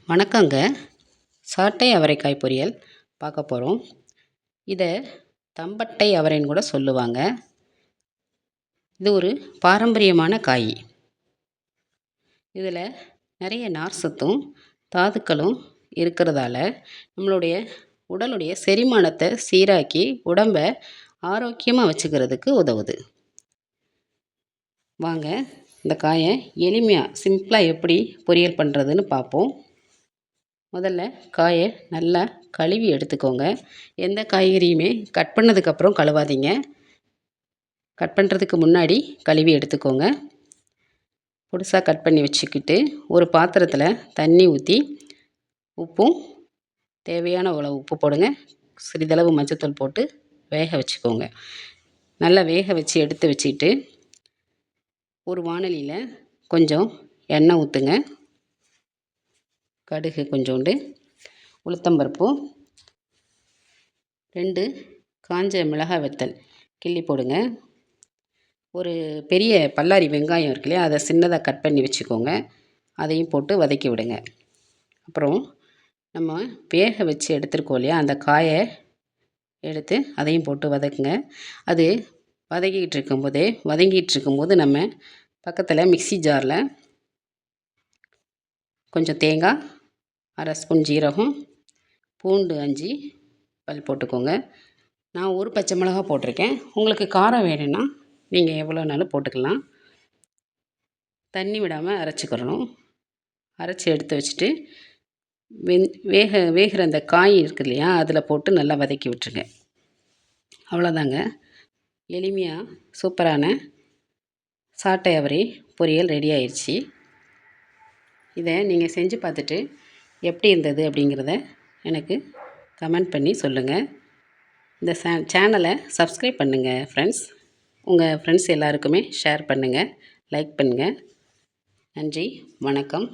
வணக்கங்க. சாட்டை அவரைக்காய் பொரியல் பார்க்க போகிறோம். இதை தம்பட்டை அவரைன்னு கூட சொல்லுவாங்க. இது ஒரு பாரம்பரியமான காய். இதில் நிறைய நார் சத்தும் தாதுக்களும் இருக்கிறதால நம்மளுடைய உடலுடைய செரிமானத்தை சீராக்கி உடம்பை ஆரோக்கியமாக வச்சுக்கிறதுக்கு உதவுது. வாங்க இந்த காயை எளிமையாக சிம்பிளாக எப்படி பொரியல் பண்ணுறதுன்னு பார்ப்போம். முதல்ல காயை நல்லா கழுவி எடுத்துக்கோங்க. எந்த காய்கறியுமே கட் பண்ணதுக்கப்புறம் கழுவாதீங்க. கட் பண்ணுறதுக்கு முன்னாடி கழுவி எடுத்துக்கோங்க. பொடிசாக கட் பண்ணி வச்சுக்கிட்டு ஒரு பாத்திரத்தில் தண்ணி ஊற்றி உப்பும் தேவையான அளவு உப்பு போடுங்க. சிறிதளவு மஞ்சத்தூள் போட்டு வேக வச்சுக்கோங்க. நல்லா வேக வச்சு எடுத்து வச்சுக்கிட்டு ஒரு வாணலியில் கொஞ்சம் எண்ணெய் ஊற்றுங்க. கடுகு கொஞ்சோண்டு, உளுத்தம்பருப்பு, 2 காஞ்ச மிளகாய் வத்தல் கிள்ளி போடுங்க. ஒரு பெரிய பல்லாரி வெங்காயம் இருக்கு இல்லையா, அதை சின்னதாக கட் பண்ணி வச்சுக்கோங்க. அதையும் போட்டு வதக்கி விடுங்க. அப்புறம் நம்ம வேக வச்சு எடுத்துருக்கோம் இல்லையா, அந்த காயை எடுத்து அதையும் போட்டு வதக்குங்க. அது வதங்கிட்டு இருக்கும்போது நம்ம பக்கத்தில் மிக்ஸி ஜாரில் கொஞ்சம் தேங்காய், 1/2 ஸ்பூன் ஜீரகம், பூண்டு 5 பல் போட்டுக்கோங்க. நான் ஒரு பச்சை மிளகா போட்டிருக்கேன். உங்களுக்கு காரம் வேணும்னா நீங்கள் எவ்வளோனாலும் போட்டுக்கலாம். தண்ணி விடாமல் அரைச்சிக்கிறணும். அரைச்சி எடுத்து வச்சுட்டு வேகிற அந்த காய் இருக்கு இல்லையா, அதில் போட்டு நல்லா வதக்கி விட்டுருங்க. அவ்வளோதாங்க. எளிமையாக சூப்பரான சாட்டை அவரை பொரியல் ரெடி ஆயிடுச்சு. இதை நீங்கள் செஞ்சு பார்த்துட்டு எப்படி இருந்தது அப்படிங்கிறத எனக்கு கமெண்ட் பண்ணி சொல்லுங்கள். இந்த சேனலை சப்ஸ்கிரைப் பண்ணுங்கள் ஃப்ரெண்ட்ஸ். உங்கள் ஃப்ரெண்ட்ஸ் எல்லாருக்குமே ஷேர் பண்ணுங்கள், லைக் பண்ணுங்கள். நன்றி, வணக்கம்.